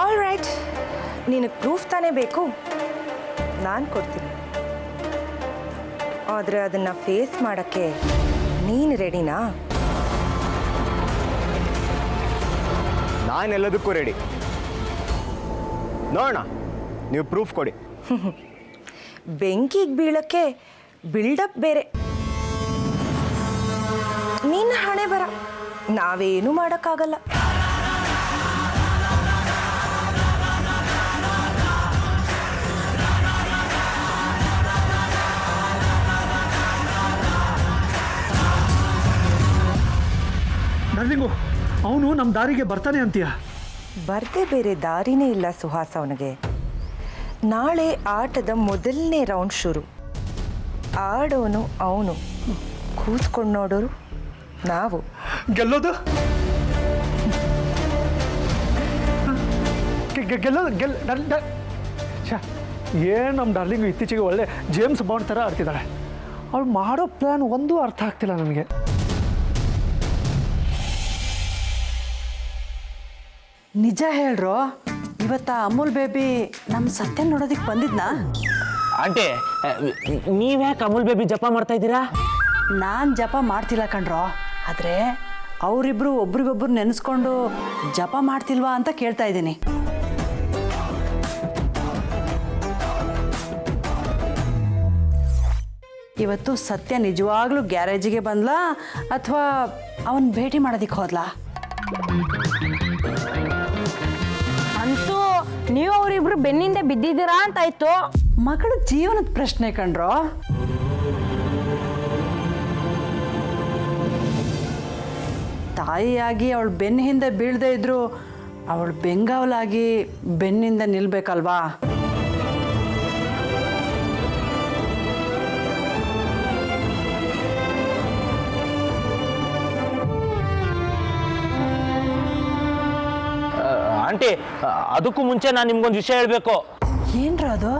All right, ನಿನಗೆ proof ತಾನೇ ಬೇಕು, ನಾನು ಕೊಡ್ತೀನಿ. ಆದರೆ ಅದನ್ನು ಫೇಸ್ ಮಾಡೋಕ್ಕೆ ನೀನು ರೆಡಿನಾ? ನಾನೆಲ್ಲದಕ್ಕೂ ರೆಡಿ. ನೋಡೋಣ, ನೀವು ಪ್ರೂಫ್ ಕೊಡಿ. ಬೆಂಕಿಗೆ ಬೀಳಕ್ಕೆ ಬಿಲ್ಡಪ್ ಬೇರೆ. ನಿನ್ನ ಹಣೆ ಬರ, ನಾವೇನು ಮಾಡೋಕ್ಕಾಗಲ್ಲ. ಡಾರ್ಲಿಂಗು, ಅವನು ನಮ್ಮ ದಾರಿಗೆ ಬರ್ತಾನೆ ಅಂತೀಯ? ಬರ್ದೇ ಬೇರೆ ದಾರಿನೇ ಇಲ್ಲ ಸುಹಾಸ್ ಅವನಿಗೆ. ನಾಳೆ ಆಟದ ಮೊದಲನೇ ರೌಂಡ್ ಶುರು. ಆಡೋನು ಅವನು, ಕೂತ್ಕೊಂಡು ನೋಡೋರು ನಾವು. ಗೆಲ್ಲೋದು ಏನು ನಮ್ಮ ಡಾರ್ಲಿಂಗು ಇತ್ತೀಚೆಗೆ ಒಳ್ಳೆ ಜೇಮ್ಸ್ ಬಾಂಡ್ ಥರ ಆಡ್ತಿದ್ದಾಳೆ. ಅವಳು ಮಾಡೋ ಪ್ಲ್ಯಾನ್ ಒಂದೂ ಅರ್ಥ ಆಗ್ತಿಲ್ಲ ನನಗೆ. ನಿಜ ಹೇಳ್ರೋ, ಇವತ್ತ ಅಮೂಲ್ ಬೇಬಿ ನಮ್ಮ ಸತ್ಯ ನೋಡೋದಕ್ಕೆ ಬಂದಿದ್ನಾ? ಆಂಟಿ, ನೀವ್ಯಾಕೆ ಅಮೂಲ್ ಬೇಬಿ ಜಪ ಮಾಡ್ತಾ ಇದ್ದೀರಾ? ನಾನು ಜಪ ಮಾಡ್ತಿಲ್ಲ ಕಣ್ರೋ, ಆದರೆ ಅವರಿಬ್ರು ಒಬ್ರಿಗೊಬ್ರು ನೆನೆಸ್ಕೊಂಡು ಜಪ ಮಾಡ್ತಿಲ್ವಾ ಅಂತ ಕೇಳ್ತಾ ಇದ್ದೀನಿ. ಇವತ್ತು ಸತ್ಯ ನಿಜವಾಗ್ಲೂ ಗ್ಯಾರೇಜಿಗೆ ಬಂದ್ಲಾ ಅಥವಾ ಅವನ್ ಭೇಟಿ ಮಾಡೋದಕ್ಕೆ ಹೋದ್ಲಾ? ಅಂತೂ ನೀವು ಅವರಿಬ್ರು ಬೆನ್ನಿಂದ ಬಿದ್ದಿದ್ದೀರಾ ಅಂತಾಯ್ತು. ಮಗಳ ಜೀವನದ ಪ್ರಶ್ನೆ ಕಣ್ರೋ. ತಾಯಿಯಾಗಿ ಅವಳು ಬೆನ್ನ ಹಿಂದೆ ಬೀಳದೆ ಇದ್ರು ಅವಳು ಬೆಂಗಾವಲಾಗಿ ಬೆನ್ನಿಂದ ನಿಲ್ಬೇಕಲ್ವಾ? ಆಂಟಿ, ಅದಕ್ಕೂ ಮುಂಚೆ ನಾನು ನಿಮ್ಗೊಂದು ವಿಷಯ ಹೇಳಬೇಕು. ಏನ್ರ ಅದು?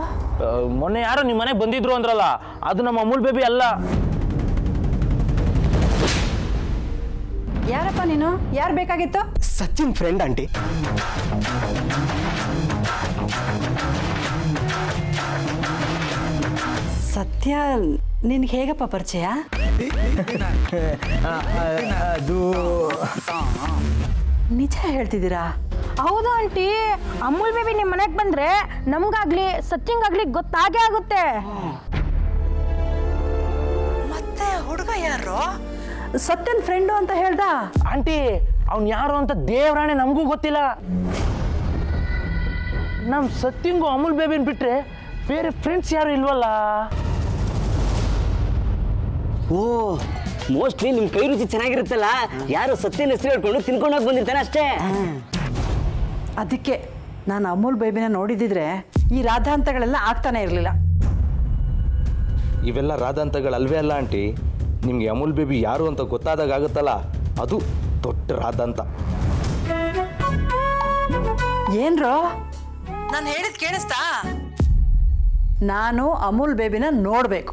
ಮೊನ್ನೆ ಯಾರೋ ನಿಮ್ಮ ಮನೆಗೆ ಬಂದಿದ್ರು ಅಂದ್ರಲ್ಲ, ಅದು ನಮ್ಮ ಅಮೂಲ್ ಬೇಬಿ ಅಲ್ಲ. ಯಾರಪ್ಪ ನೀನು? ಯಾರು ಬೇಕಾಗಿತ್ತು? Sachin friend aunty. ಸತ್ಯ ನಿನ್ಗೆ ಹೇಗಪ್ಪ ಪರಿಚಯ? ಅದು ನಿಜ ಹೇಳ್ತಿದ್ದೀರಾ? ಹೌದು ಆಂಟಿ, ಅಮೂಲ್ ಬೇಬಿ ನಿಮ್ಮ ಮನೆಗೆ ಬಂದ್ರೆ ನಮ್ಗಾಗ್ಲಿ ಸತ್ಯಂಗಾಗ್ಲಿ ಗೊತ್ತಾಗೇ ಆಗುತ್ತೆ. ಮತ್ತೆ ಹುಡುಗ ಯಾರು? ಸತ್ಯನ್ ಫ್ರೆಂಡು ಅಂತ ಹೇಳ್ದ. ಆಂಟಿ, ಅವ್ನು ಯಾರು ಅಂತ ದೇವರಾಣೆ ನಮಗೂ ಗೊತ್ತಿಲ್ಲ. ನಮ್ಮ ಸತ್ಯಂಗೂ ಅಮೂಲ್ ಬೇಬಿನ ಬಿಟ್ರೆ ಬೇರೆ ಫ್ರೆಂಡ್ಸ್ ಯಾರು ಇಲ್ವಲ್ಲ. ಓ, ಮೋಸ್ಟ್ಲಿ ನಿಮ್ಮ ಕೈ ರುಚಿ ಚೆನ್ನಾಗಿರುತ್ತಲ್ಲ, ಯಾರು ಸತ್ಯನ ಹೆಸರು ಹೇಳ್ಕೊಂಡು ತಿನ್ಕೊಂಡೋಗಿ ಬಂದಿರ್ತಾನೆ ಅಷ್ಟೇ. ಅದಕ್ಕೆ ನಾನು ಅಮೂಲ್ ಬೇಬಿನ ನೋಡಿದಿದ್ರೆ ಈ ರಾಧಾಂತಗಳೆಲ್ಲ ಆಗ್ತಾನೆ ಇರಲಿಲ್ಲ. ಇವೆಲ್ಲ ರಾಧಾಂತಗಳಲ್ವೇ ಅಲ್ಲ ಆಂಟಿ. ನಿಮಗೆ ಅಮೂಲ್ ಬೇಬಿ ಯಾರು ಅಂತ ಗೊತ್ತಾದಾಗ ಆಗುತ್ತಲ್ಲ, ಅದು ದೊಡ್ಡ ರಾಧಾಂತ. ಏನ್ರೋ ನಾನು ಹೇಳಿದ್ ಕೇಳಿಸ್ತಾ? ನಾನು ಅಮೂಲ್ ಬೇಬಿನ ನೋಡ್ಬೇಕು.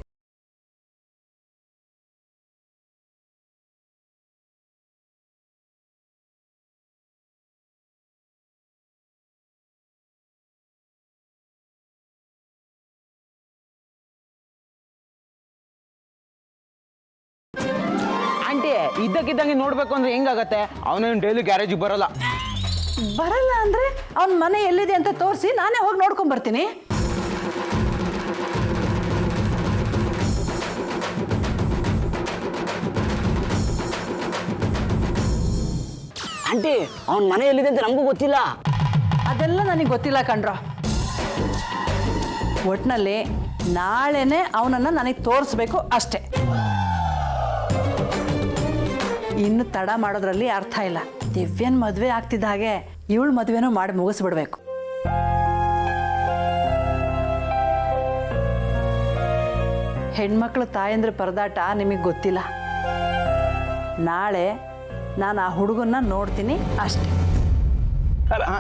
ಆಂಟಿ, ಇದ್ದಕ್ಕಿದ್ದಂಗೆ ನೋಡ್ಬೇಕು ಅಂದ್ರೆ ಹೆಂಗಾಗತ್ತೆ? ಅವನೇನು ಡೈಲಿ ಗ್ಯಾರೇಜಿಗೆ ಬರಲ್ಲ. ಬರಲ್ಲ ಅಂದ್ರೆ ಅವನ ಮನೆ ಎಲ್ಲಿದೆ ಅಂತ ತೋರಿಸಿ ನಾನೇ ಹೋಗಿ ನೋಡ್ಕೊಂಡ್ ಬರ್ತೀನಿ. ಆಂಟಿ, ಅವನ ಮನೆ ಎಲ್ಲಿದೆ ಅಂತ ನಮಗೂ ಗೊತ್ತಿಲ್ಲ. ಅದೆಲ್ಲ ನನಗೆ ಗೊತ್ತಿಲ್ಲ ಕಣ್ರೋ. ಒಟ್ನಲ್ಲಿ ನಾಳೆನೆ ಅವನನ್ನ ನನಗೆ ತೋರಿಸ್ಬೇಕು ಅಷ್ಟೇ. ಇನ್ನು ತಡ ಮಾಡೋದ್ರಲ್ಲಿ ಅರ್ಥ ಇಲ್ಲ. ದಿವ್ಯನ್ ಮದುವೆ ಆಗ್ತಿದ್ದ ಹಾಗೆ ಇವಳು ಮದುವೆನೂ ಮಾಡಿ ಮುಗಿಸ್ಬಿಡ್ಬೇಕು. ಹೆಣ್ಮಕ್ಳು ತಾಯಂದ್ರ ಪರದಾಟ ನಿಮಗೆ ಗೊತ್ತಿಲ್ಲ. ನಾಳೆ ನಾನು ಆ ಹುಡುಗನ್ನ ನೋಡ್ತೀನಿ ಅಷ್ಟೇ.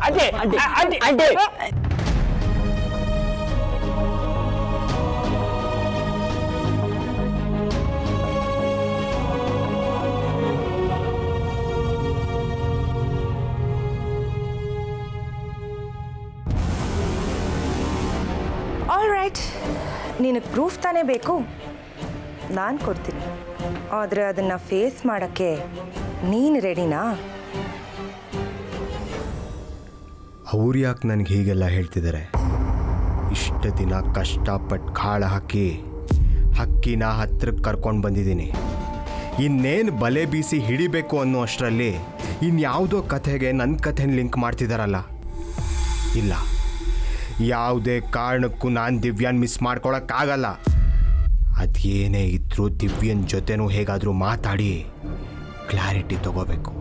Aunty, aunty, aunty, aunty. Alright, ನಿನಗೆ ಪ್ರೂಫ್ ತಾನೇ ಬೇಕು, ನಾನು ಕೊಡ್ತೀನಿ. ಆದರೆ ಅದನ್ನು ಫೇಸ್ ಮಾಡೋಕ್ಕೆ ನೀನು ರೆಡಿನಾ? ಅವ್ರು ಯಾಕೆ ನನಗೆ ಹೀಗೆಲ್ಲ ಹೇಳ್ತಿದ್ದಾರೆ? ಇಷ್ಟು ದಿನ ಕಷ್ಟಪಟ್ಟು ಕಾಳು ಹಾಕಿ ಹಕ್ಕಿನ ಹತ್ರಕ್ಕೆ ಕರ್ಕೊಂಡು ಬಂದಿದ್ದೀನಿ. ಇನ್ನೇನು ಬಲೆ ಬೀಸಿ ಹಿಡಿಬೇಕು ಅನ್ನೋ ಅಷ್ಟರಲ್ಲಿ ಇನ್ಯಾವುದೋ ಕಥೆಗೆ ನನ್ನ ಕಥೆನ ಲಿಂಕ್ ಮಾಡ್ತಿದ್ದಾರಲ್ಲ. ಇಲ್ಲ, ಯಾವುದೇ ಕಾರಣಕ್ಕೂ ನಾನು ದಿವ್ಯಾನ್ ಮಿಸ್ ಮಾಡ್ಕೊಳಕ್ಕಾಗಲ್ಲ. ಅದೇನೇ ಇದ್ರೂ ದಿವ್ಯನ ಜೊತೆನೂ ಹೇಗಾದರೂ ಮಾತಾಡಿ ಕ್ಲಾರಿಟಿ ತಗೋಬೇಕು.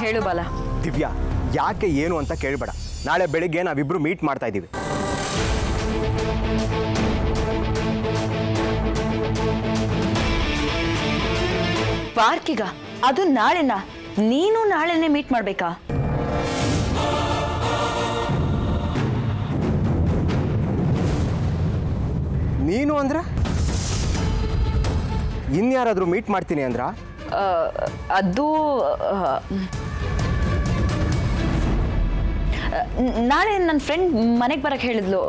ಹೇಳು ಬಾಲ. ದಿವ್ಯಾ, ಯಾಕೆ ಏನು ಅಂತ ಕೇಳಬೇಡ. ನಾಳೆ ಬೆಳಿಗ್ಗೆ ನಾವಿಬ್ಬರು ಮೀಟ್ ಮಾಡ್ತಾ ಇದ್ದೀವಿ. ಪಾರ್ಕಿಗ? ಅದು ನಾಳೆನಾ? ನೀನು ನಾಳೆನೇ ಮೀಟ್ ಮಾಡ್ಬೇಕಾ? ನೀನು ಅಂದ್ರೆ ಇನ್ಯಾರಾದರೂ ಮೀಟ್ ಮಾಡ್ತೀನಿ ಅಂದ್ರ? ಅದು ನಾಳೆ ನನ್ನ ಫ್ರೆಂಡ್ ಮನೆಗೆ ಬರಕ್ಕೆ ಹೇಳಿದ್ಲು,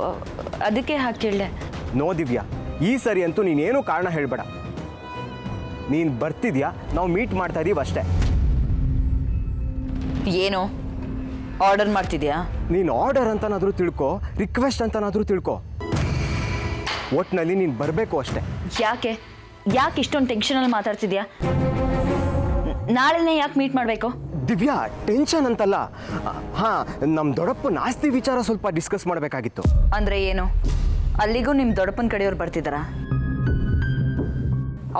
ಅದಕ್ಕೆ ಹಾಕಿ ಕೇಳಿದೆ. ನೋ ದಿವ್ಯಾ, ಈ ಸರಿ ಅಂತೂ ನೀನೇನು ಕಾರಣ ಹೇಳಬೇಡ. ನೀನು ಬರ್ತಿದ್ಯಾ, ನಾವು ಮೀಟ್ ಮಾಡ್ತಾ ಇದೀವಿ ಅಷ್ಟೇ. ಏನು ಆರ್ಡರ್ ಮಾಡ್ತಿದ್ಯಾ? ನೀನು ಆರ್ಡರ್ ಅಂತನಾದರೂ ತಿಳ್ಕೊ, ರಿಕ್ವೆಸ್ಟ್ ಅಂತನಾದರೂ ತಿಳ್ಕೊ, ಒಟ್ಟಿನಲ್ಲಿ ನೀನು ಬರಬೇಕು ಅಷ್ಟೇ. ಯಾಕೆ ಇಷ್ಟೊಂದು ಟೆನ್ಷನಲ್ಲಿ ಮಾತಾಡ್ತಿದ್ಯಾ? ನಾಳೆನೇ ಯಾಕೆ ಮೀಟ್ ಮಾಡಬೇಕು? ದಿವ್ಯಾ, ಟೆನ್ಷನ್ ಅಂತಲ್ಲ. ಹಾಂ, ನಮ್ಮ ದೊಡ್ಡಪ್ಪ ನಾಸ್ತಿ ವಿಚಾರ ಸ್ವಲ್ಪ ಡಿಸ್ಕಸ್ ಮಾಡಬೇಕಾಗಿತ್ತು. ಅಂದರೆ ಏನು? ಅಲ್ಲಿಗೂ ನಿಮ್ಮ ದೊಡ್ಡಪ್ಪನ ಕಡೆಯವ್ರು ಬರ್ತಿದ್ದಾರಾ?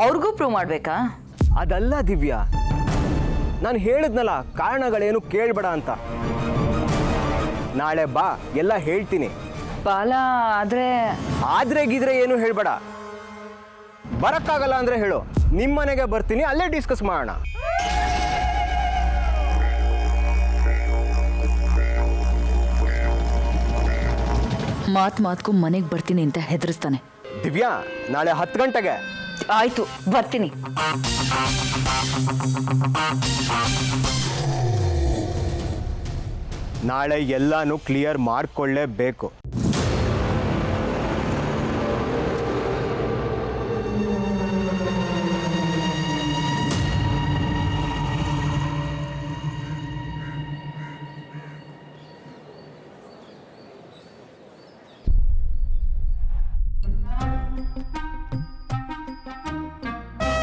ಅವ್ರಿಗೂ ಪ್ರೂವ್ ಮಾಡಬೇಕಾ? ಅದಲ್ಲ ದಿವ್ಯಾ, ನಾನು ಹೇಳಿದ್ನಲ್ಲ ಕಾರಣಗಳೇನು ಕೇಳಬೇಡ ಅಂತ. ನಾಳೆ ಬಾ, ಎಲ್ಲ ಹೇಳ್ತೀನಿ. ಬಾಲ, ಆದ್ರೆ ಗಿದ್ರೆ ಏನು ಹೇಳ್ಬೇಡ. ಬರಕ್ಕಾಗಲ್ಲ ಅಂದ್ರೆ ಹೇಳು, ನಿಮ್ಮನೆಗೆ ಬರ್ತೀನಿ, ಅಲ್ಲೇ ಡಿಸ್ಕಸ್ ಮಾಡೋಣ. ಮಾತ್ಗೂ ಮನೆಗೆ ಬರ್ತೀನಿ ಅಂತ ಹೆದರಿಸ್ತಾನೆ. ದಿವ್ಯಾ, ನಾಳೆ 10 ಗಂಟೆಗೆ. ಆಯ್ತು, ಬರ್ತೀನಿ. ನಾಳೆ ಎಲ್ಲಾನು ಕ್ಲಿಯರ್ ಮಾಡ್ಕೊಳ್ಳೇಬೇಕು.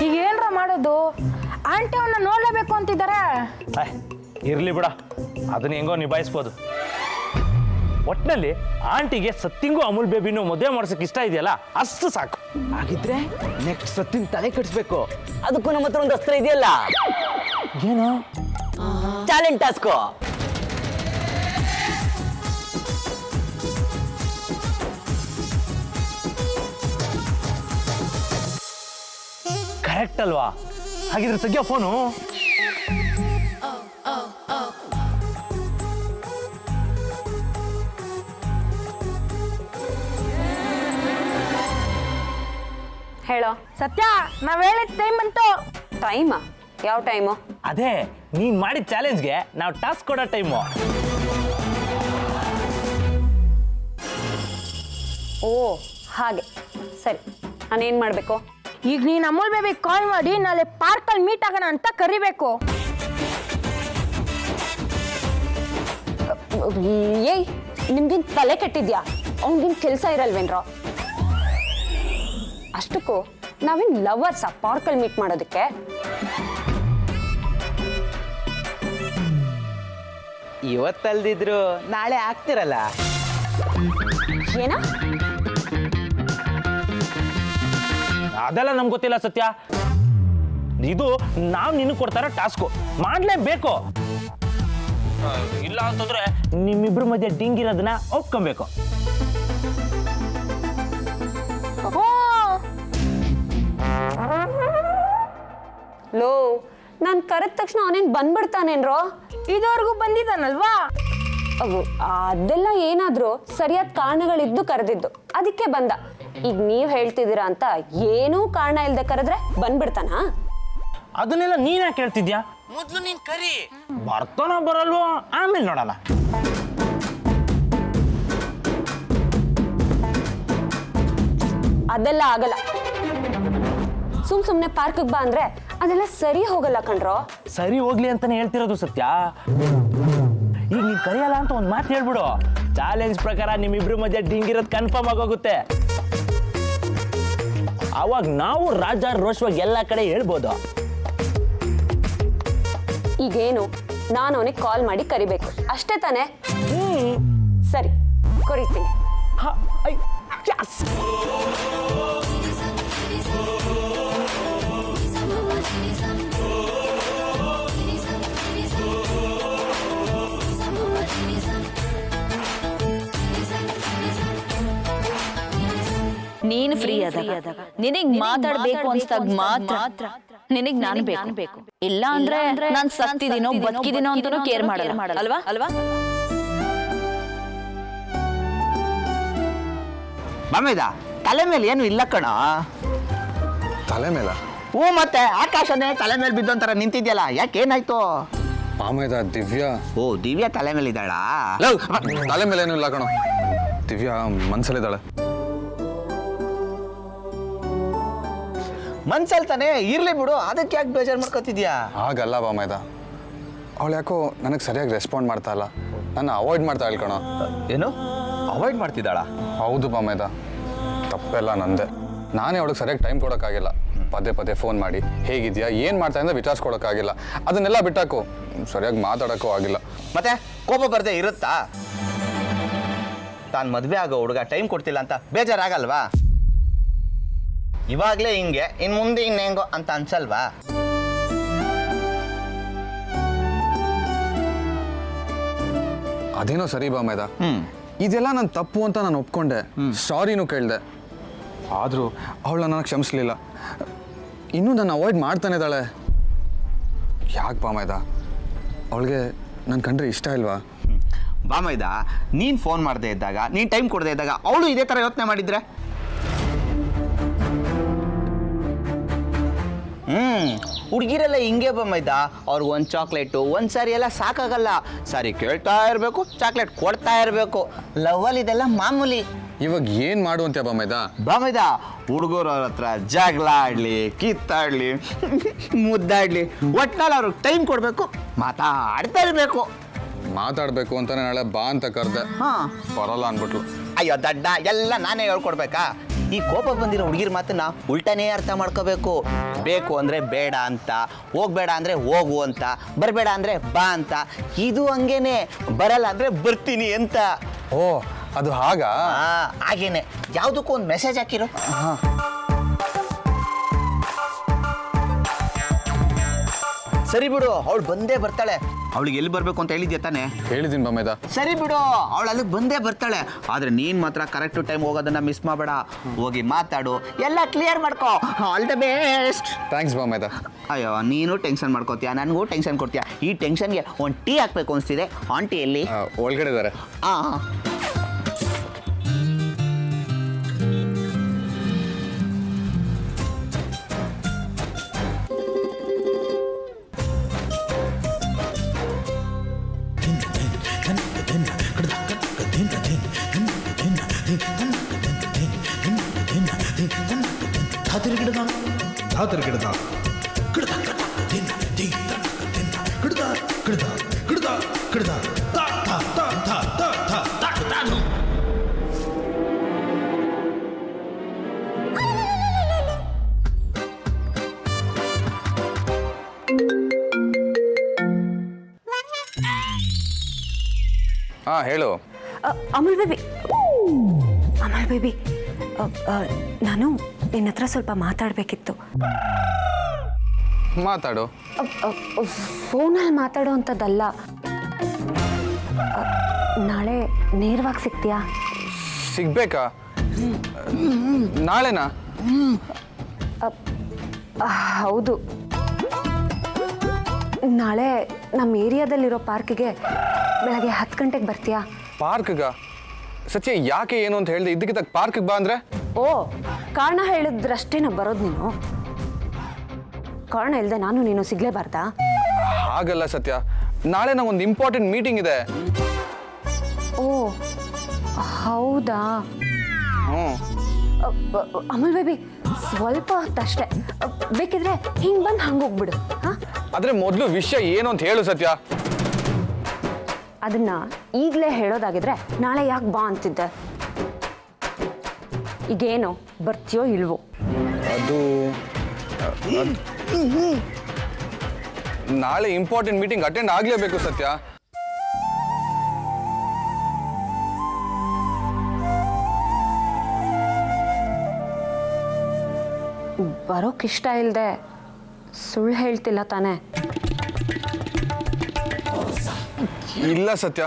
ಈಗ ಏನ್ರ ಮಾಡೋದು? ಆಂಟಿ ಅವನ್ನ ನೋಡ್ಲೇಬೇಕು ಅಂತಿದ್ದಾರೆ. ಇರಲಿ ಬಿಡ, ಅದನ್ನ ಹೆಂಗೋ ನಿಭಾಯಿಸ್ಬೋದು. ಒಟ್ಟಿನಲ್ಲಿ ಆಂಟಿಗೆ ಸತ್ತಿಂಗೂ ಅಮೂಲ್ ಬೇಬಿನೂ ಮದುವೆ ಮಾಡ್ಸೋಕೆ ಇಷ್ಟ ಇದೆಯಲ್ಲ, ಅಷ್ಟು ಸಾಕು. ಹಾಗಿದ್ರೆ ನೆಕ್ಸ್ಟ್ ಸತ್ತಿನ ತಲೆ ಕಟ್ಸ್ಬೇಕು. ಅದಕ್ಕೂ ನಮ್ಮ ಹತ್ರ ಒಂದು ಅಸ್ತ್ರ ಇದೆಯಲ್ಲ. ಏನು? Challenge task. ಕರೆಕ್ಟ್ ಅಲ್ವಾ? ಹಾಗಿದ್ರೆ ತೆಗಿಯೋ ಫೋನು. ಹೇಳೋ. ಸತ್ಯ, ನಾವ್ ಹೇಳಿದ ಟೈಮ್ ಬಂತು. ಟೈಮಾ? ಯಾವ ಟೈಮು? ಅದೇ ನೀನ್ ಮಾಡಿದ ಚಾಲೆಂಜ್ಗೆ ನಾವು ಟಾಸ್ಕ್ ಕೊಡೋ ಟೈಮು. ಓ ಹಾಗೆ, ಸರಿ. ನಾನೇನು ಮಾಡಬೇಕು? ಈಗ ನೀನ್ ಅಮೂಲ್ ಬೇಬಿ ಕಾಲ್ ಮಾಡಿ ನಾಳೆ ಪಾರ್ಕಲ್ಲಿ ಮೀಟ್ ಆಗೋಣ ಅಂತ ಕರಿಬೇಕು. ಏಯ್, ನಿಮ್ಗಿನ್ ತಲೆ ಕೆಟ್ಟಿದ್ಯಾ? ಅವ್ನಿಗಿನ್ ಕೆಲಸ ಇರಲ್ವೇನ್ರೋ? ಅಷ್ಟಕ್ಕೂ ನಾವೇನು ಲವರ್ಸಾ ಪಾರ್ಕಲ್ಲಿ ಮೀಟ್ ಮಾಡೋದಕ್ಕೆ? ಇವತ್ತಲ್ದಿದ್ರು ನಾಳೆ ಆಗ್ತಿರಲ್ಲ. ಏನ? ಅದೆಲ್ಲ ನಮ್ಗೆ ಗೊತ್ತಿಲ್ಲ ಸತ್ಯ. ಇದು ನಾವು ನಿನಗೆ ಕೊಡ್ತಾರ ಟಾಸ್ಕು, ಮಾಡ್ಲೇಬೇಕು. ಇಲ್ಲ ಅಂತಂದ್ರೆ ನಿಮ್ಮಿಬ್ರ ಮಧ್ಯೆ ಡಿಂಗಿರೋದನ್ನ ಒಪ್ಕೊಬೇಕು. ಲೋ, ನಾನು ಕರೆದ ತಕ್ಷಣ ಅವನೇನು ಬಂದ್ಬಿಡ್ತಾನೇನ್ರೋ? ಇದುವರೆಗೂ ಬಂದಿದ್ದಾನಲ್ವಾ? ಅದೆಲ್ಲ ಏನಾದರೂ ಸರಿಯಾದ ಕಾರಣಗಳಿದ್ದು ಕರೆದಿದ್ದು, ಅದಕ್ಕೆ ಬಂದ. ಈಗ ನೀವು ಹೇಳ್ತಿದ್ದೀರಾ ಅಂತ ಏನೂ ಕಾರಣ ಇಲ್ಲದೆ ಕರೆದ್ರೆ ಬಂದ್ಬಿಡ್ತಾನಾ? ಅದನ್ನೆಲ್ಲ ನೀನ್ ಯಾಕೆ ಹೇಳ್ತಿದ್ಯಾ? ಮೊದಲು ನೀನ್ ಕರಿ, ಬರ್ತಾನೋ ಬರಲ್ವೋ ಆಮೇಲೆ ನೋಡಲ್ಲ. ಅದೆಲ್ಲ ಆಗಲ್ಲ. ಸುಮ್ಮನೆ ಪಾರ್ಕಿಗೆ ಬಾ ಅಂದ್ರೆ ಅದೆಲ್ಲ ಸರಿ ಹೋಗಲ್ಲ ಕಣ್ರೋ. ಸರಿ ಹೋಗ್ಲಿ ಅಂತಾನೆ ಹೇಳ್ತಿರೋದು ಸತ್ಯ. ಈಗ ನೀನ್ ಕರಿಯಲ್ಲ ಅಂತ ಒಂದು ಮಾತು ಹೇಳ್ಬಿಡು. ಚಾಲೆಂಜ್ ಪ್ರಕಾರ ನಿಮ್ಮಿಬ್ರು ಮಧ್ಯೆ ಡಿಂಗಿರೋದು ಕನ್ಫರ್ಮ್ ಆಗೋಗುತ್ತೆ. ಅವಾಗ ನಾವು ರಾಜ ರೋಷವಾಗಿ ಎಲ್ಲ ಕಡೆ ಹೇಳ್ಬೋದು. ಈಗೇನು ನಾನು ಅವನಿಗೆ ಕಾಲ್ ಮಾಡಿ ಕರಿಬೇಕು ಅಷ್ಟೇ ತಾನೇ? ಸರಿ, ಕರಿತೀನಿ. ನೀನು ಫ್ರೀ ಆದಾಗ ನಿನಗ್ ಮಾತಾಡ್ಬೇಕು ಅನ್ಸ್ದಾಗ ಮಾತ್ರ ನಿನಗ್ ನಾನು ಬೇಕು. ಇಲ್ಲ ಅಂದ್ರೆ ನಾನ್ ಸತ್ತಿದೀನೋ ಬದುಕಿದೀನೋ ಅಂತಾನೂ ಕೇರ್ ಮಾಡಲ್ಲ ಅಲ್ವಾ? ಮಮ್ಮಿದ ತಲೆ ಮೇಲೆ ಏನು ಇಲ್ಲ ಕಣ. ತಲೆ ಮೇಲ? ಹ್ಞೂ, ಮತ್ತೆ ಆಕಾಶನೇ ತಲೆ ಮೇಲೆ ಬಿದ್ದೊಂಥರ ನಿಂತಿದ್ಯಲ್ಲ, ಯಾಕೇನಾಯ್ತು? ಆಮೇದ ದಿವ್ಯಾ. ಓ, ದಿವ್ಯಾ ತಲೆ ಮೇಲೆ ಇದ್ದಾಳಾ? ತಲೆ ಮೇಲೆ ಏನೂ ಇಲ್ಲ ಕಣೋ, ದಿವ್ಯಾ ಮನ್ಸಲ್ಲಿದ್ದಾಳೆ. ಮನ್ಸಲ್ಲಿ ತಾನೇ ಇರ್ಲಿ ಬಿಡು, ಅದಕ್ಕೆ ಯಾಕೆ ಬೇಜಾರು ಮಾಡ್ಕೊತಿದ್ಯಾ? ಹಾಗಲ್ಲ ಬಾಮೈದ, ಅವಳು ಯಾಕೋ ನನಗೆ ಸರಿಯಾಗಿ ರೆಸ್ಪಾಂಡ್ ಮಾಡ್ತಾ ಇಲ್ಲ, ನನ್ನ ಅವಾಯ್ಡ್ ಮಾಡ್ತಾ ಕಣೋ. ಏನು ಅವಾಯ್ಡ್ ಮಾಡ್ತಿದ್ದಾಳ? ಹೌದು ಬಾಮೈದ, ತಪ್ಪೆಲ್ಲ ನಂದೆ. ನಾನೇ ಅವಳಿಗೆ ಸರಿಯಾಗಿ ಟೈಮ್ ಕೊಡೋಕ್ಕಾಗಿಲ್ಲ. ಪದೇ ಫೋನ್ ಮಾಡಿ ಹೇಗಿದ್ಯಾ, ಏನು ಮಾಡ್ತಾ ಅಂತ ವಿಚಾರಿಸ್ಕೊಡೋಕ್ಕಾಗಿಲ್ಲ. ಅದನ್ನೆಲ್ಲ ಬಿಟ್ಟಾಕು, ಸರಿಯಾಗಿ ಮಾತಾಡೋಕ್ಕೂ ಆಗಿಲ್ಲ. ಮತ್ತೆ ಕೋಪ ಬರ್ದೇ ಇರುತ್ತಾ? ತಾನು ಮದುವೆ ಆಗೋ ಹುಡುಗ ಟೈಮ್ ಕೊಡ್ತಿಲ್ಲ ಅಂತ ಬೇಜಾರಾಗಲ್ವಾ? ಇವಾಗಲೇ ಹಿಂಗೆ, ಇನ್ನು ಮುಂದೆ ಇನ್ನೇಂಗೋ ಅಂತ ಅನ್ಸಲ್ವಾ? ಅದೇನೋ ಸರಿ ಬಾಮೈದ, ಇದೆಲ್ಲ ನನ್ನ ತಪ್ಪು ಅಂತ ನಾನು ಒಪ್ಕೊಂಡೆ, ಸಾರಿನೂ ಕೇಳಿದೆ. ಆದರೂ ಅವಳು ನನಗೆ ಕ್ಷಮಿಸ್ಲಿಲ್ಲ, ಇನ್ನೂ ನಾನು ಅವಾಯ್ಡ್ ಮಾಡ್ತಾನೆ ಇದ್ದಾಳೆ. ಯಾಕೆ ಬಾಮೈದ, ಅವಳಿಗೆ ನನ್ನ ಕಂಡ್ರೆ ಇಷ್ಟ ಇಲ್ವಾ? ಬಾಮೈದ, ನೀನು ಫೋನ್ ಮಾಡದೇ ಇದ್ದಾಗ, ನೀನು ಟೈಮ್ ಕೊಡದೇ ಇದ್ದಾಗ ಅವಳು ಇದೇ ಥರ ಯೋಚನೆ ಮಾಡಿದ್ರೆ? ಹುಡುಗಿರೆಲ್ಲ ಹಿಂಗೆ ಬಾಮೈದ, ಅವ್ರಿಗೆ ಒಂದು ಚಾಕ್ಲೇಟು ಒಂದು ಸಾರಿ ಎಲ್ಲ ಸಾಕಾಗಲ್ಲ. ಸಾರಿ ಕೇಳ್ತಾ ಇರಬೇಕು, ಚಾಕ್ಲೇಟ್ ಕೊಡ್ತಾ ಇರಬೇಕು. ಲವ್ವಲ್ಲಿ ಇದೆಲ್ಲ ಮಾಮೂಲಿ. ಇವಾಗ ಏನು ಮಾಡುವಂತೆ ಬಾಮೈದ? ಬಾಮೈದ, ಹುಡುಗರು ಅವ್ರ ಹತ್ರ ಜಗಳ ಆಡಲಿ, ಕಿತ್ತಾಡಲಿ, ಮುದ್ದಾಡಲಿ, ಒಟ್ನಲ್ಲಿ ಅವ್ರಿಗೆ ಟೈಮ್ ಕೊಡಬೇಕು, ಮಾತಾಡ್ತಾ ಇರಬೇಕು. ಮಾತಾಡಬೇಕು ಅಂತಾನೆ ನಾಳೆ ಬಾ ಅಂತ ಕರೆದೆ, ಬರೋಲ್ಲ ಅಂದ್ಬಿಟ್ಲು. ಅಯ್ಯೋ ದಡ್ಡ, ಎಲ್ಲ ನಾನೇ ಹೇಳ್ಕೊಡ್ಬೇಕಾ? ಈ ಕೋಪಕ್ಕೆ ಬಂದಿರೋ ಹುಡುಗಿರ ಮಾತನ್ನ ಉಲ್ಟನೇ ಅರ್ಥ ಮಾಡ್ಕೋಬೇಕು. ಬೇಕು ಅಂದರೆ ಬೇಡ ಅಂತ, ಹೋಗ್ಬೇಡ ಅಂದರೆ ಹೋಗು ಅಂತ, ಬರಬೇಡ ಅಂದರೆ ಬಾ ಅಂತ. ಇದು ಹಂಗೇನೆ, ಬರಲ್ಲ ಅಂದರೆ ಬರ್ತೀನಿ ಅಂತ. ಓ, ಅದು ಹಾಗಾ? ಹಾಗೇನೆ. ಯಾವುದಕ್ಕೂ ಒಂದು ಮೆಸೇಜ್ ಹಾಕಿರೋ. ಸರಿ ಬಿಡು, ಅವಳು ಬಂದೇ ಬರ್ತಾಳೆ. ಅವಳಿಗೆ ಎಲ್ಲಿ ಬರಬೇಕು ಅಂತ ಹೇಳಿದ್ಯಾ ತಾನೆ? ಹೇಳಿದ್ದೀನಿ ಬಾಮೈದ. ಸರಿ ಬಿಡು, ಅವಳು ಅಲ್ಲಿಗೆ ಬಂದೇ ಬರ್ತಾಳೆ. ಆದರೆ ನೀನು ಮಾತ್ರ ಕರೆಕ್ಟ್ ಟೈಮ್ ಹೋಗೋದನ್ನ ಮಿಸ್ ಮಾಡಬೇಡ. ಹೋಗಿ ಮಾತಾಡು, ಎಲ್ಲ ಕ್ಲಿಯರ್ ಮಾಡ್ಕೋ. All the best. ಥ್ಯಾಂಕ್ಸ್ ಬಾಮೈದ. ಅಯ್ಯೋ, ನೀನು ಟೆನ್ಷನ್ ಮಾಡ್ಕೋತೀಯ, ನನಗೂ ಟೆನ್ಷನ್ ಕೊಡ್ತೀಯ. ಈ ಟೆನ್ಷನ್ಗೆ ಒಂದು ಟೀ ಹಾಕ್ಬೇಕು ಅನಿಸ್ತಿದೆ. ಆಂಟಿ ಎಲ್ಲಿ? ಒಳಗಡೆ ಇದ್ದಾರೆ. ಹಾಂ. ಹೇಳು. ಅಮಲ್ ಬೇಬಿ, ನಾನು ನಿನ್ನ ಹತ್ರ ಸ್ವಲ್ಪ ಮಾತಾಡಬೇಕಿತ್ತು. ಮಾತಾಡು. ಫೋನಲ್ಲಿ ಮಾತಾಡೋ ಅಂಥದ್ದಲ್ಲ. ನಾಳೆ ನೇರವಾಗಿ ಸಿಗ್ತೀಯಾ? ಸಿಗ್ಬೇಕಾ? ನಾಳೆನಾ? ಹೌದು, ನಾಳೆ ನಮ್ಮ ಏರಿಯಾದಲ್ಲಿರೋ ಪಾರ್ಕಿಗೆ ಬೆಳಗ್ಗೆ 10 ಗಂಟೆಗೆ ಬರ್ತೀಯಾ? ಪಾರ್ಕ್ಗ ಸತ್ಯ ಯಾಕೆ ಏನು ಅಂತ ಹೇಳ್ದೆ ಇದ್ದಕ್ಕಿದ್ದಾಗ ಪಾರ್ಕ್ಗೆ ಬಾ ಅಂದ್ರೆ? ಓ, ಕಾರಣ ಹೇಳಿದ್ರಷ್ಟೇನ ಬರೋದು ನೀನು? ಕಾರಣ ಇಲ್ಲದೆ ನಾನು ನೀನು ಸಿಗ್ಲೇಬಾರ್ದಾ? ಹಾಗಲ್ಲ ಸತ್ಯ, ನಾಳೆ ನಂಗೊಂದು ಇಂಪಾರ್ಟೆಂಟ್ ಮೀಟಿಂಗ್ ಇದೆ. ಓ ಹೌದಾ? ಹ್ಞೂ. ಅಮೂಲ್ ಬೇಬಿ, ಸ್ವಲ್ಪ ಹೊತ್ತಷ್ಟೇ, ಬೇಕಿದ್ರೆ ಹಿಂಗೆ ಬಂದು ಹಂಗೆ ಹೋಗ್ಬಿಡು. ಹಾಂ, ಆದ್ರೆ ಮೊದಲು ವಿಷಯ ಏನು ಅಂತ ಹೇಳು ಸತ್ಯ. ಅದನ್ನ ಈಗಲೇ ಹೇಳೋದಾಗಿದ್ರೆ ನಾಳೆ ಯಾಕೆ ಬಾ ಅಂತಿದ್ದೆ? ಈಗೇನು ಬರ್ತೀಯೋ ಇಲ್ವೋ? ಅದು ನಾಳೆ ಇಂಪಾರ್ಟೆಂಟ್ ಮೀಟಿಂಗ್ ಅಟೆಂಡ್ ಆಗಲೇಬೇಕು ಸತ್ಯ. ಬರೋಕ್ಕಿಷ್ಟ ಇಲ್ಲದೆ ಸುಳ್ಳು ಹೇಳ್ತಿಲ್ಲ ತಾನೇ? ಇಲ್ಲ ಸತ್ಯ,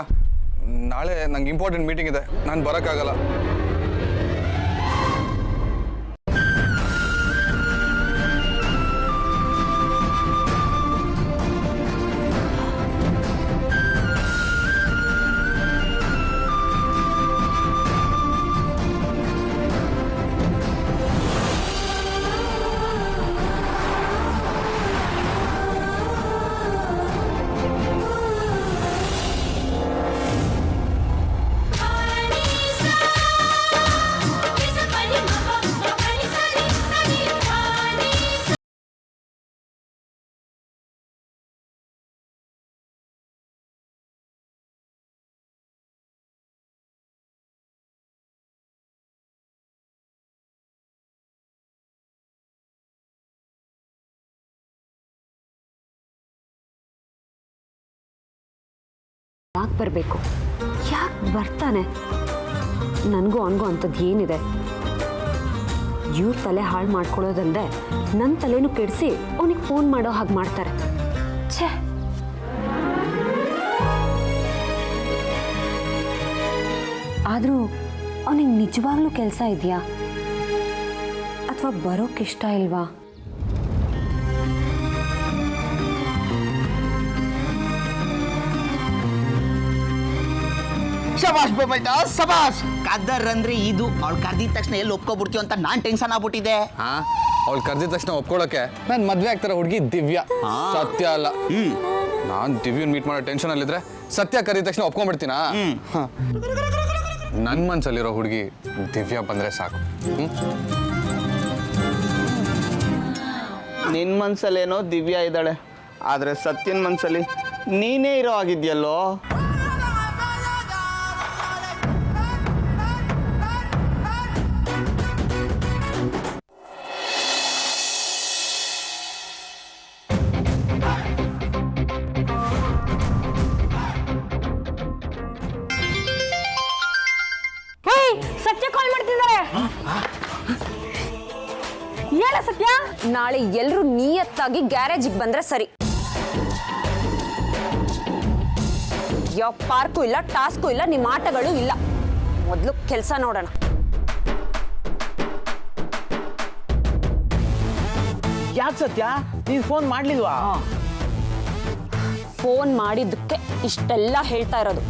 ನಾಳೆ ನಂಗೆ ಇಂಪಾರ್ಟೆಂಟ್ ಮೀಟಿಂಗ್ ಇದೆ, ನಾನು ಬರೋಕ್ಕಾಗಲ್ಲ. ಯಾಕೆ ಬರಬೇಕು? ಯಾಕೆ ಬರ್ತಾನೆ? ನನಗೂ ಅವನಿಗೂ ಅಂಥದ್ದು ಏನಿದೆ? ಇವ್ರ ತಲೆ ಹಾಳು ಮಾಡ್ಕೊಳ್ಳೋದಲ್ಲದೆ ನನ್ನ ತಲೆನೂ ಕೆಡಿಸಿ ಅವನಿಗೆ ಫೋನ್ ಮಾಡೋ ಹಾಗೆ ಮಾಡ್ತಾರೆ. ಛೇ, ಆದರೂ ಅವನಿಗೆ ನಿಜವಾಗ್ಲೂ ಕೆಲಸ ಇದೆಯಾ ಅಥವಾ ಬರೋಕ್ಕಿಷ್ಟ ಇಲ್ವಾ? ಶಬಾಷ್ ಬೇಟ, ಶಬಾಷ್. ಕದ್ದರ್ ಅಂದ್ರೆ ಇದು. ಅವ್ಳು ಕರ್ದಿದ ತಕ್ಷಣ ಎಲ್ಲಿ ಒಪ್ಕೊಬಿಡ್ತೀವಿ ಅಂತ ನಾನ್ ಟೆನ್ಷನ್ ಆಗ್ಬಿಟ್ಟಿದೆ. ಹಾ, ಅವ್ಳು ಕರೆದಿದ ತಕ್ಷಣ ಒಪ್ಕೊಳ್ಳೋಕೆ ನಾನು ಮದ್ವೆ ಆಗ್ತಾರ ಹುಡುಗಿ ದಿವ್ಯಾ, ಸತ್ಯ ಅಲ್ಲ. ನಾನು ದಿವ್ಯನ್ ಮೀಟ್ ಮಾಡೋ ಟೆನ್ಷನ್ ಅಲ್ಲಿದ್ರೆ ಸತ್ಯ ಕರೆದ ತಕ್ಷಣ ಒಪ್ಕೊಂಡ್ಬಿಡ್ತೀನಾ? ನನ್ನ ಮನ್ಸಲ್ಲಿರೋ ಹುಡುಗಿ ದಿವ್ಯಾ ಬಂದ್ರೆ ಸಾಕು. ನಿನ್ ಮನ್ಸಲ್ಲೇನೋ ದಿವ್ಯಾ ಇದ್ದಾಳೆ, ಆದ್ರೆ ಸತ್ಯನ್ ಮನ್ಸಲ್ಲಿ ನೀನೇ ಇರೋ ಆಗಿದ್ಯಲ್ಲೋ. ಸತ್ಯ ಕಾಲ್ ಮಾಡ್ತಿದ್ದಾರೆ. ಹೇಳ ಸತ್ಯ. ನಾಳೆ ಎಲ್ಲರೂ ನಿಯತ್ತಾಗಿ ಗ್ಯಾರೇಜಿಗೆ ಬಂದ್ರೆ ಸರಿ. ಯಾವ ಪಾರ್ಕು ಇಲ್ಲ, ಟಾಸ್ಕು ಇಲ್ಲ, ನಿಮ್ಮ ಆಟಗಳು ಇಲ್ಲ. ಮೊದಲು ಕೆಲಸ ನೋಡೋಣ. ಯಾಕೆ ಸತ್ಯ ನೀನ್ ಫೋನ್ ಮಾಡ್ಲಿಲ್ವಾ? ಫೋನ್ ಮಾಡಿದ್ದಕ್ಕೆ ಇಷ್ಟೆಲ್ಲ ಹೇಳ್ತಾ ಇರೋದು.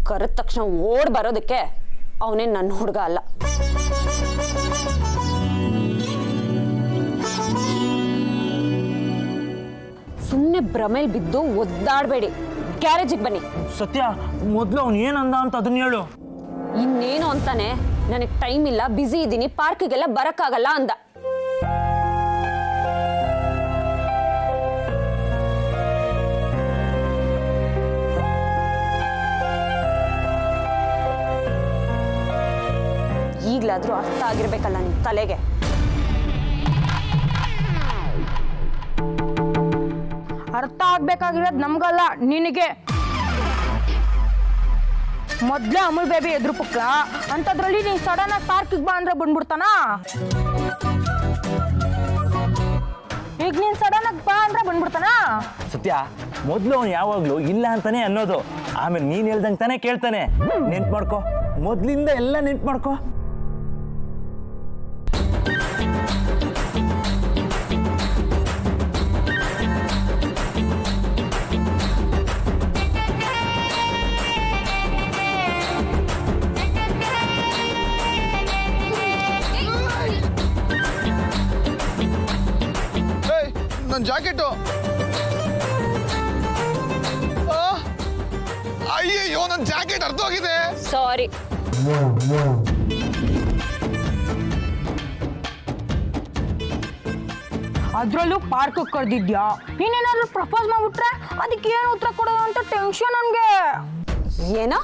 ಕರೆದ ತಕ್ಷಣ ಓಡ್ ಬರೋದಕ್ಕೆ ಅವನೇ ನನ್ನ ಹುಡುಗ ಅಲ್ಲ. ಸುಮ್ಮನೆ ಭ್ರಮೇಲ್ ಬಿದ್ದು ಒದ್ದಾಡಬೇಡಿ, ಗ್ಯಾರೇಜಿಗೆ ಬನ್ನಿ. ಸತ್ಯ, ಮೊದಲು ಅವ್ನು ಏನಂದ ಅಂತ ಅದನ್ನ ಹೇಳು. ಇನ್ನೇನು ಅಂತಾನೆ, ನನಗೆ ಟೈಮ್ ಇಲ್ಲ, ಬ್ಯುಸಿ ಇದ್ದೀನಿ, ಪಾರ್ಕಿಗೆಲ್ಲ ಬರಕ್ಕಾಗಲ್ಲ ಅಂದ. ಈಗಲಾದ್ರೂ ಅರ್ಥ ಆಗಿರ್ಬೇಕಲ್ಲ ನಿಮ್ ತಲೆಗೆ. ಅರ್ಥ ಆಗ್ಬೇಕಾಗಿರೋದು ನಮ್ಗಲ್ಲ, ನಿನಗೆ. ಮೊದ್ಲೇ ಅಮೂಲ್ ಬೇಬಿ ಎದುರು ಪುಕ್ಕ ಅಂತದ್ರಲ್ಲಿ ನೀನ್ ಸಡನ್ ಆಗಿ ಪಾರ್ಕಿಗೆ ಬಾ ಅಂದ್ರೆ ಬಂದ್ಬಿಡ್ತಾನ. ಈಗ ನೀನ್ ಸಡನ್ ಆಗಿ ಬಾ ಅಂದ್ರೆ ಬಂದ್ಬಿಡ್ತಾನ. ಸತ್ಯ, ಮೊದಲು ಅವ್ನು ಯಾವಾಗಲೂ ಇಲ್ಲ ಅಂತಾನೆ ಅನ್ನೋದು, ಆಮೇಲೆ ನೀನು ಹೇಳ್ದಂಗೆ ತಾನೇ ಕೇಳ್ತಾನೆ. ನೆನ್ಪು ಮಾಡ್ಕೊ, ಮೊದಲಿಂದ ಎಲ್ಲ ನೆನ್ಪು ಮಾಡ್ಕೊ. ನನ್ನ ಜಾಕೆಟು ಅಯ್ಯಯ್ಯೋ ನನ್ನ ಜಾಕೆಟ್ ಅರ್ಧೋಗಿದೆ. ಸಾರಿ. ಅದ್ರಲ್ಲೂ ಪಾರ್ಕ್ ಕರೆದಿದ್ಯಾ, ನೀನೇನಾದ್ರೂ ಪ್ರಪೋಸ್ ಮಾಡ್ಬಿಟ್ರೆ ಅದಕ್ಕೆ ಏನು ಉತ್ತರ ಕೊಡೋದು ಅಂತ ಟೆನ್ಷನ್ ನನ್ಗೆ. ಏನೋ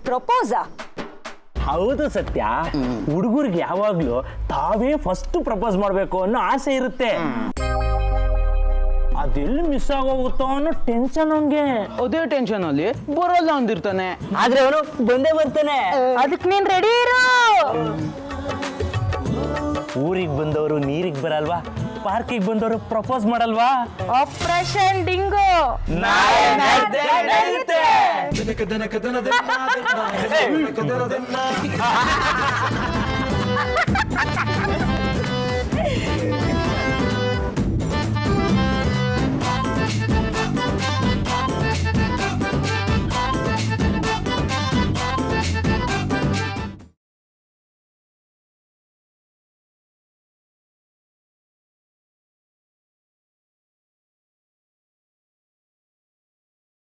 ಪ್ರಪೋಸಾ? ಹೌದು ಸತ್ಯ, ಹುಡುಗರಿಗೆ ಯಾವಾಗ್ಲೂ ತಾವೇ ಫಸ್ಟ್ ಪ್ರಪೋಸ್ ಮಾಡ್ಬೇಕು ಅನ್ನೋ ಆಸೆ ಇರುತ್ತೆ. ಅದೆಲ್ಲಿ ಮಿಸ್ ಆಗೋಗುತ್ತೋ ಅನ್ನೋ ಟೆನ್ಷನ್ ಅವನ್ಗೆ. ಅದೇ ಟೆನ್ಷನ್ ಅಲ್ಲಿ ಬರೋಲ್ಲ ಅಂದಿರ್ತಾನೆ, ಆದ್ರೆ ಅವನು ಬಂದೇ ಬರ್ತಾನೆ. ಅದಕ್ಕೆ ನೀನ್ ರೆಡಿ ಇರು. ಊರಿಗೆ ಬಂದವರು ನೀರಿಗೆ ಬರಲ್ವಾ, ಪಾರ್ಕಿಗೆ ಬಂದವರು ಪ್ರಪೋಸ್ ಮಾಡಲ್ವಾ? ಆಪರೇಷನ್ ಡಿಂಗೋ ನಡೆಯುತ್ತೆ.